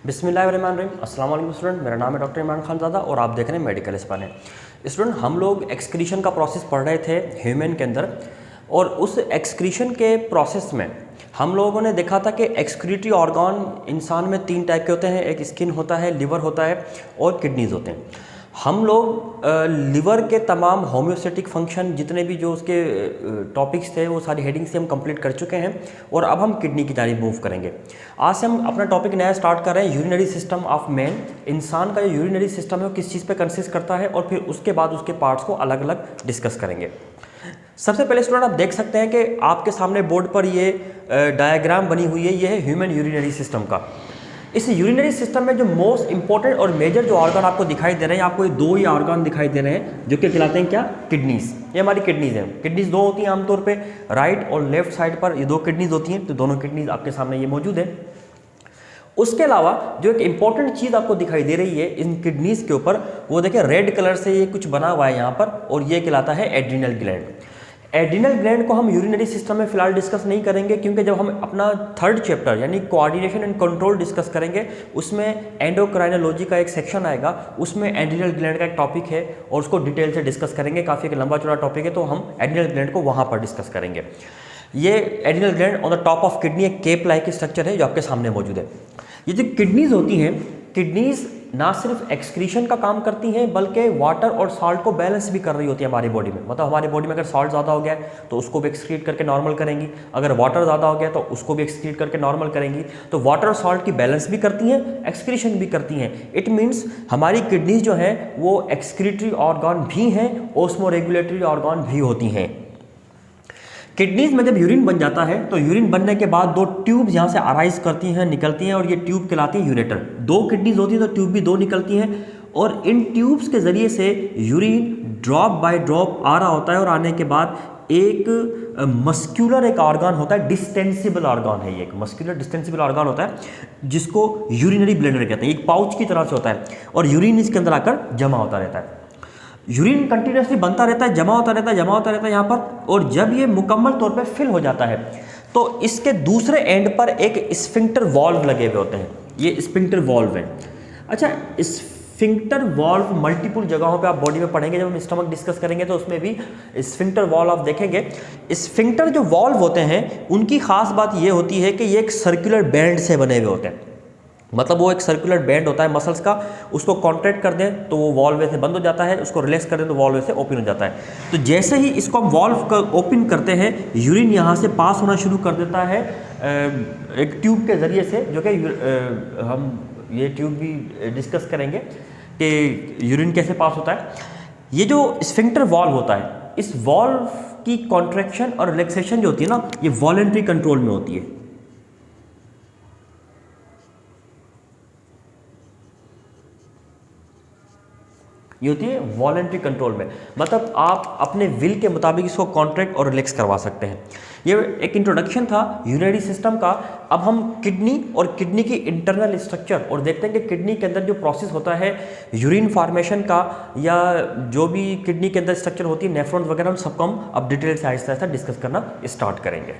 बिस्मिल्लाहिर्रहमानिर्रहीम। अस्सलाम वालेकुम स्टूडेंट, मेरा नाम है डॉक्टर इमरान खानज़ादा और आप देख रहे हैं मेडिकल स्पाने। स्टूडेंट, हम लोग एक्सक्रीशन का प्रोसेस पढ़ रहे थे ह्यूमन के अंदर, और उस एक्सक्रीशन के प्रोसेस में हम लोगों ने देखा था कि एक्सक्रीटरी ऑर्गन इंसान में 3 टाइप के होते हैं। एक स्किन होता है, लिवर होता है और किडनीज़ होते हैं। हम लोग लिवर के तमाम होम्योस्टेटिक फंक्शन जितने भी जो उसके टॉपिक्स थे वो सारी हेडिंग से हम कंप्लीट कर चुके हैं, और अब हम किडनी की जानिब मूव करेंगे। आज से हम अपना टॉपिक नया स्टार्ट कर रहे हैं, यूरिनरी सिस्टम ऑफ मैन। इंसान का जो यूरिनरी सिस्टम है वो किस चीज़ पे कंसिस्ट करता है, और फिर उसके बाद उसके पार्ट्स को अलग अलग डिस्कस करेंगे। सबसे पहले स्टूडेंट, आप देख सकते हैं कि आपके सामने बोर्ड पर ये डायग्राम बनी हुई है। ये है ह्यूमन यूरिनरी सिस्टम का। इस यूरिनरी सिस्टम में जो मोस्ट इंपॉर्टेंट और मेजर जो ऑर्गन आपको दिखाई दे रहे हैं, आपको ये 2 ही ऑर्गन दिखाई दे रहे हैं जो कि कहलाते हैं क्या? किडनीज। ये हमारी किडनीज हैं। किडनीज 2 होती हैं आमतौर पे, राइट और लेफ्ट साइड पर ये 2 किडनीज होती हैं। तो दोनों किडनीज आपके सामने ये मौजूद है। उसके अलावा जो एक इंपॉर्टेंट चीज़ आपको दिखाई दे रही है इन किडनीज के ऊपर, वो देखिए रेड कलर से ये कुछ बना हुआ है यहाँ पर, और ये कहलाता है एड्रिनल ग्लैंड। एड्रिनल ग्लैंड को हम यूरिनरी सिस्टम में फिलहाल डिस्कस नहीं करेंगे, क्योंकि जब हम अपना 3rd चैप्टर यानी कोऑर्डिनेशन एंड कंट्रोल डिस्कस करेंगे, उसमें एंडोक्राइनोलॉजी का एक सेक्शन आएगा, उसमें एड्रिनल ग्लैंड का एक टॉपिक है और उसको डिटेल से डिस्कस करेंगे। काफ़ी एक लंबा चौड़ा टॉपिक है, तो हम एड्रिनल ग्लैंड को वहाँ पर डिस्कस करेंगे। ये adrenal gland on the top of kidney एक केप लाइक स्ट्रक्चर है जो आपके सामने मौजूद है। ये जो किडनीज होती हैं, किडनीज ना सिर्फ एक्सक्रीशन का काम करती हैं बल्कि वाटर और सॉल्ट को बैलेंस भी कर रही होती है हमारी बॉडी में। मतलब हमारी बॉडी में अगर सॉल्ट ज़्यादा हो गया है तो उसको भी एक्सक्रीट करके नॉर्मल करेंगी, अगर वाटर ज़्यादा हो गया तो उसको भी एक्सक्रीट करके नॉर्मल करेंगी। तो वाटर और सॉल्ट की बैलेंस भी करती हैं, एक्सक्रीशन भी करती हैं। इट मीन्स हमारी किडनीज जो हैं वो एक्सक्रीटरी ऑर्गन भी हैं, ऑस्मो रेगुलेटरी ऑर्गन भी होती हैं। किडनीज में जब यूरिन बन जाता है तो यूरिन बनने के बाद 2 ट्यूब्स यहाँ से अराइज करती हैं, निकलती हैं, और ये ट्यूब कहलाती है यूरेटर। 2 किडनीज होती हैं तो ट्यूब भी 2 निकलती हैं, और इन ट्यूब्स के ज़रिए से यूरिन ड्रॉप बाय ड्रॉप आ रहा होता है, और आने के बाद एक मस्क्यूलर एक ऑर्गन होता है, डिस्टेंसिबल ऑर्गन है ये, एक मस्क्यूलर डिस्टेंसिबल ऑर्गन होता है जिसको यूरिनरी ब्लैडर कहते हैं। एक पाउच की तरह से होता है और यूरिन इसके अंदर आकर जमा होता रहता है। यूरिन कंटिन्यूसली बनता रहता है, जमा होता रहता है, जमा होता रहता है यहाँ पर, और जब ये मुकम्मल तौर पे फिल हो जाता है तो इसके दूसरे एंड पर एक स्फिंक्टर वॉल्व लगे हुए होते हैं। ये स्फिंक्टर वॉल्व है। अच्छा, स्फिंक्टर वॉल्व मल्टीपल जगहों पे आप बॉडी में पढ़ेंगे, जब हम स्टमक डिस्कस करेंगे तो उसमें भी स्फिंक्टर वॉल्व आप देखेंगे। स्फिंक्टर जो वॉल्व होते हैं उनकी खास बात ये होती है कि ये एक सर्कुलर बैंड से बने हुए होते हैं। मतलब वो एक सर्कुलर बैंड होता है मसल्स का, उसको कॉन्ट्रैक्ट कर दें तो वो वॉल्व से बंद हो जाता है, उसको रिलैक्स कर दें तो वॉल्व से ओपन हो जाता है। तो जैसे ही इसको हम वॉल्व ओपन करते हैं, यूरिन यहाँ से पास होना शुरू कर देता है एक ट्यूब के ज़रिए से, जो कि हम ये ट्यूब भी डिस्कस करेंगे कि यूरिन कैसे पास होता है। ये जो स्फिंक्टर वॉल्व होता है, इस वॉल्व की कॉन्ट्रैक्शन और रिलैक्सेशन जो होती है ना, ये वॉलंटरी कंट्रोल में होती है। ये होती है वॉलंटरी कंट्रोल में, मतलब आप अपने विल के मुताबिक इसको कॉन्ट्रैक्ट और रिलैक्स करवा सकते हैं। ये एक इंट्रोडक्शन था यूरिनरी सिस्टम का। अब हम किडनी और किडनी की इंटरनल स्ट्रक्चर और देखते हैं कि किडनी के अंदर जो प्रोसेस होता है यूरिन फॉर्मेशन का, या जो भी किडनी के अंदर स्ट्रक्चर होती है, नेफ्रॉन्स वगैरह, उन सबको हम अब डिटेल से आहिस्ता आहिस्ता डिस्कस करना स्टार्ट करेंगे।